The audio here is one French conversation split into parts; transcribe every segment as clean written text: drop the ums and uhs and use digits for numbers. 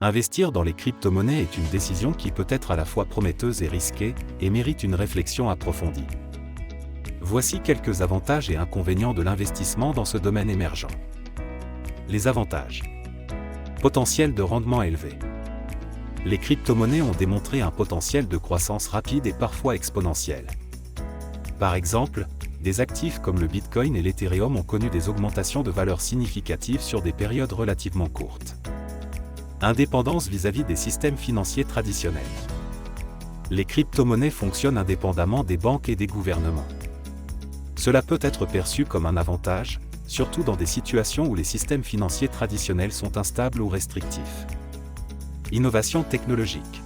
Investir dans les crypto-monnaies est une décision qui peut être à la fois prometteuse et risquée, et mérite une réflexion approfondie. Voici quelques avantages et inconvénients de l'investissement dans ce domaine émergent. Les avantages. Potentiel de rendement élevé. Les crypto-monnaies ont démontré un potentiel de croissance rapide et parfois exponentielle. Par exemple, des actifs comme le Bitcoin et l'Ethereum ont connu des augmentations de valeur significatives sur des périodes relativement courtes. Indépendance vis-à-vis des systèmes financiers traditionnels. Les crypto-monnaies fonctionnent indépendamment des banques et des gouvernements. Cela peut être perçu comme un avantage, surtout dans des situations où les systèmes financiers traditionnels sont instables ou restrictifs. Innovation technologique.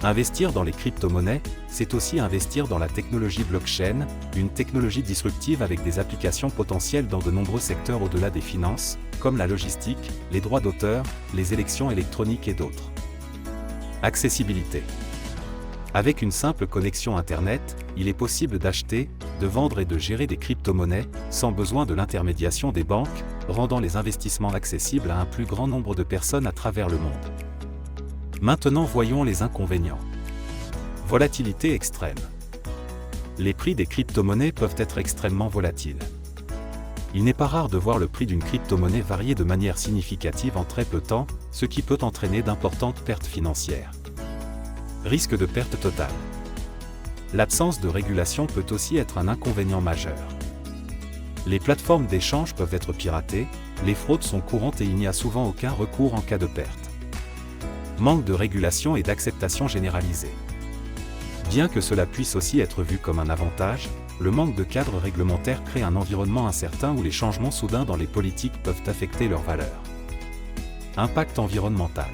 Investir dans les crypto-monnaies, c'est aussi investir dans la technologie blockchain, une technologie disruptive avec des applications potentielles dans de nombreux secteurs au-delà des finances, comme la logistique, les droits d'auteur, les élections électroniques et d'autres. Accessibilité. Avec une simple connexion Internet, il est possible d'acheter, de vendre et de gérer des crypto-monnaies, sans besoin de l'intermédiation des banques, rendant les investissements accessibles à un plus grand nombre de personnes à travers le monde. Maintenant voyons les inconvénients. Volatilité extrême. Les prix des crypto-monnaies peuvent être extrêmement volatiles. Il n'est pas rare de voir le prix d'une crypto-monnaie varier de manière significative en très peu de temps, ce qui peut entraîner d'importantes pertes financières. Risque de perte totale. L'absence de régulation peut aussi être un inconvénient majeur. Les plateformes d'échange peuvent être piratées, les fraudes sont courantes et il n'y a souvent aucun recours en cas de perte. Manque de régulation et d'acceptation généralisée. Bien que cela puisse aussi être vu comme un avantage, le manque de cadre réglementaire crée un environnement incertain où les changements soudains dans les politiques peuvent affecter leur valeur. Impact environnemental.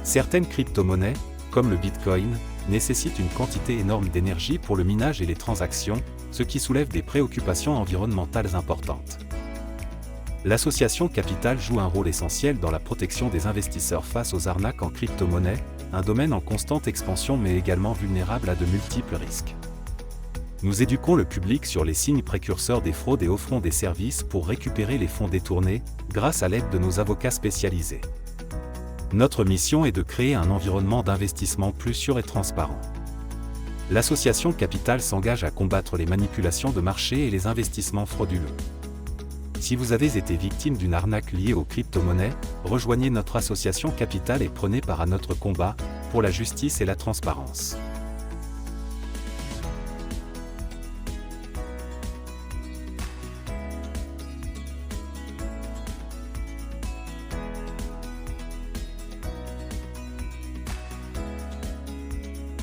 Certaines crypto-monnaies, comme le Bitcoin, nécessitent une quantité énorme d'énergie pour le minage et les transactions, ce qui soulève des préoccupations environnementales importantes. L'association Capital joue un rôle essentiel dans la protection des investisseurs face aux arnaques en crypto-monnaie, un domaine en constante expansion mais également vulnérable à de multiples risques. Nous éduquons le public sur les signes précurseurs des fraudes et offrons des services pour récupérer les fonds détournés, grâce à l'aide de nos avocats spécialisés. Notre mission est de créer un environnement d'investissement plus sûr et transparent. L'association Capital s'engage à combattre les manipulations de marché et les investissements frauduleux. Si vous avez été victime d'une arnaque liée aux crypto-monnaies, rejoignez notre association Capital et prenez part à notre combat pour la justice et la transparence.